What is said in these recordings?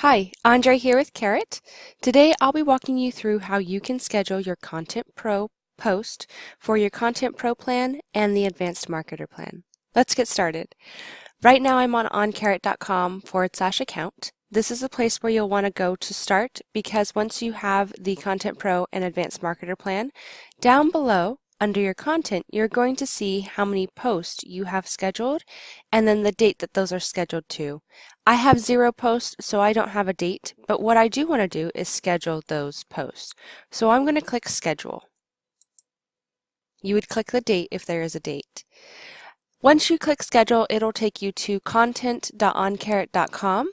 Hi, Andre here with Carrot. Today I'll be walking you through how you can schedule your Content Pro post for your Content Pro plan and the Advanced Marketer plan. Let's get started. Right now I'm on oncarrot.com/account. This is a place where you'll want to go to start because once you have the Content Pro and Advanced Marketer plan, down below under your content, you're going to see how many posts you have scheduled and then the date that those are scheduled to. I have 0 posts, so I don't have a date, but what I do want to do is schedule those posts. So I'm going to click Schedule. You would click the date if there is a date. Once you click Schedule, it'll take you to content.oncarrot.com.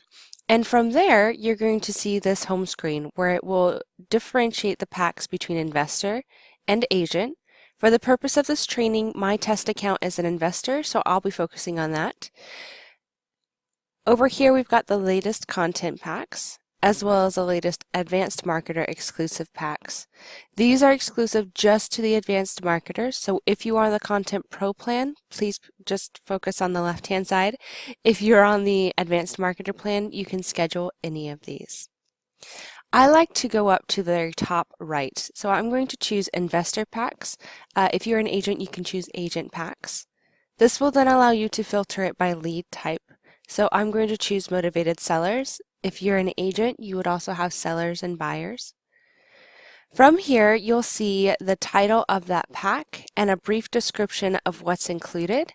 And from there, you're going to see this home screen where it will differentiate the packs between investor and agent. For the purpose of this training, my test account is an investor, so I'll be focusing on that. Over here, we've got the latest content packs, as well as the latest Advanced Marketer exclusive packs. These are exclusive just to the Advanced Marketers, so if you are on the Content Pro plan, please just focus on the left-hand side. If you're on the Advanced Marketer plan, you can schedule any of these. I like to go up to the very top right, so I'm going to choose Investor Packs. If you're an agent, you can choose Agent Packs. This will then allow you to filter it by lead type. So I'm going to choose Motivated Sellers. If you're an agent, you would also have sellers and buyers. From here, you'll see the title of that pack and a brief description of what's included.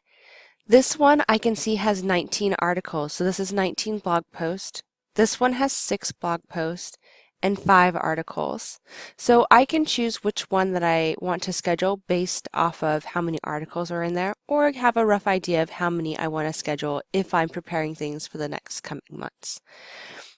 This one I can see has 19 articles, so this is 19 blog posts. This one has 6 blog posts and 5 articles. So I can choose which one that I want to schedule based off of how many articles are in there, or have a rough idea of how many I want to schedule if I'm preparing things for the next coming months.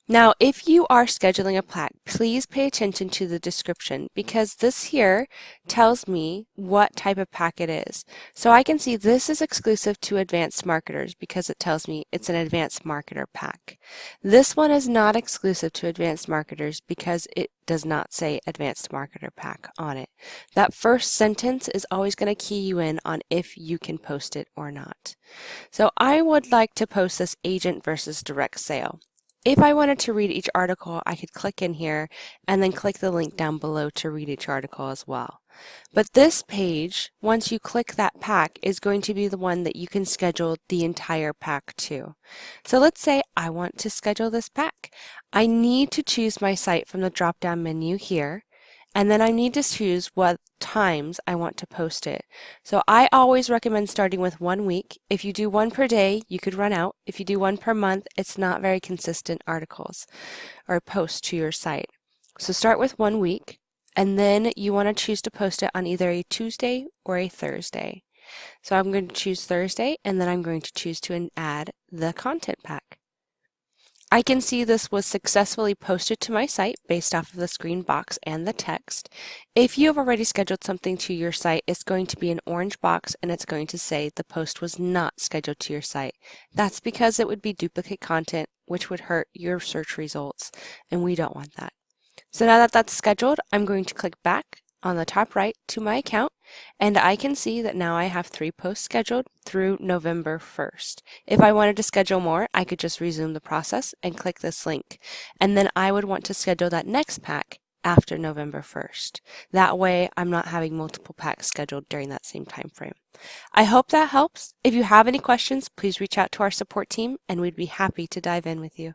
Now, if you are scheduling a pack, please pay attention to the description because this here tells me what type of pack it is. So I can see this is exclusive to advanced marketers because it tells me it's an advanced marketer pack. This one is not exclusive to advanced marketers because it does not say advanced marketer pack on it. That first sentence is always going to key you in on if you can post it or not. So I would like to post this agent versus direct sale. If I wanted to read each article, I could click in here and then click the link down below to read each article as well. But this page, once you click that pack, is going to be the one that you can schedule the entire pack to. So let's say I want to schedule this pack. I need to choose my site from the drop-down menu here, and then I need to choose what times I want to post it. So I always recommend starting with 1 week. If you do 1 per day, you could run out. If you do 1 per month, it's not very consistent articles or posts to your site. So start with 1 week, and then you want to choose to post it on either a Tuesday or a Thursday. So I'm going to choose Thursday, and then I'm going to choose to add the content pack. I can see this was successfully posted to my site based off of the screen box and the text. If you have already scheduled something to your site, it's going to be an orange box and it's going to say the post was not scheduled to your site. That's because it would be duplicate content, which would hurt your search results, and we don't want that. So now that that's scheduled, I'm going to click back on the top right to my account, and I can see that now I have 3 posts scheduled through November 1st. If I wanted to schedule more, I could just resume the process and click this link, and then I would want to schedule that next pack after November 1st. That way I'm not having multiple packs scheduled during that same time frame. I hope that helps. If you have any questions, please reach out to our support team and we'd be happy to dive in with you.